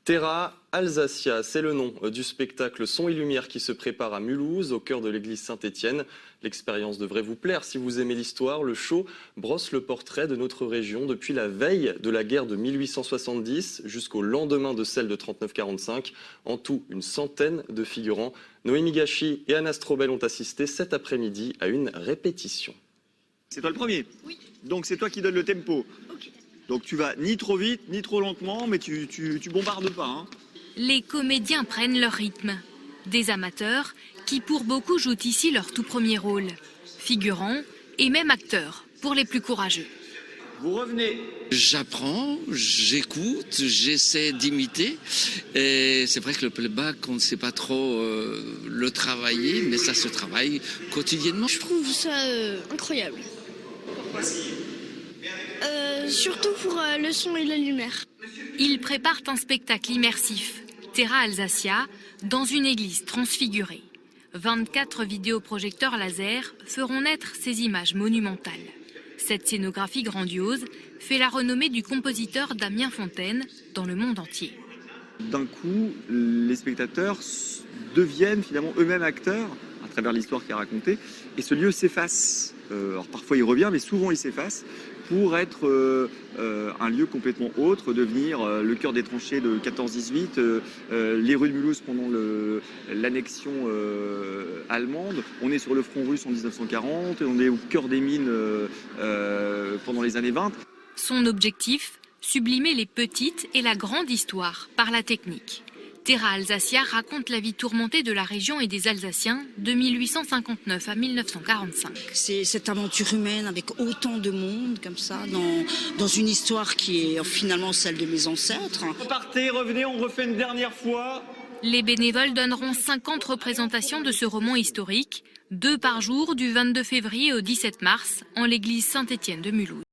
Terra Alsacia, c'est le nom du spectacle Son et Lumière qui se prépare à Mulhouse, au cœur de l'église Saint-Étienne. L'expérience devrait vous plaire si vous aimez l'histoire. Le show brosse le portrait de notre région depuis la veille de la guerre de 1870 jusqu'au lendemain de celle de 39-45. En tout, une centaine de figurants. Noémie Gachi et Anna Strobel ont assisté cet après-midi à une répétition. C'est toi le premier? Oui. Donc c'est toi qui donne le tempo? Ok. Donc tu vas ni trop vite, ni trop lentement, mais tu bombardes pas. Hein. Les comédiens prennent leur rythme. Des amateurs qui pour beaucoup jouent ici leur tout premier rôle. Figurants et même acteurs pour les plus courageux. Vous revenez. J'apprends, j'écoute, j'essaie d'imiter. Et c'est vrai que le playback, on ne sait pas trop le travailler, mais ça se travaille quotidiennement. Je trouve ça incroyable. Surtout pour le son et la lumière. Ils préparent un spectacle immersif, Terra Alsacia, dans une église transfigurée. 24 vidéoprojecteurs laser feront naître ces images monumentales. Cette scénographie grandiose fait la renommée du compositeur Damien Fontaine dans le monde entier. D'un coup, les spectateurs deviennent finalement eux-mêmes acteurs à travers l'histoire qui est racontée, et ce lieu s'efface. Alors parfois il revient, mais souvent il s'efface pour être un lieu complètement autre, devenir le cœur des tranchées de 14-18, les rues de Mulhouse pendant l'annexion allemande. On est sur le front russe en 1940, on est au cœur des mines pendant les années 20. Son objectif, sublimer les petites et la grande histoire par la technique. Terra Alsacia raconte la vie tourmentée de la région et des Alsaciens de 1859 à 1945. C'est cette aventure humaine avec autant de monde comme ça, dans une histoire qui est finalement celle de mes ancêtres. Repartez, revenez, on refait une dernière fois. Les bénévoles donneront 50 représentations de ce roman historique, 2 par jour du 22 février au 17 mars, en l'église Saint-Étienne de Mulhouse.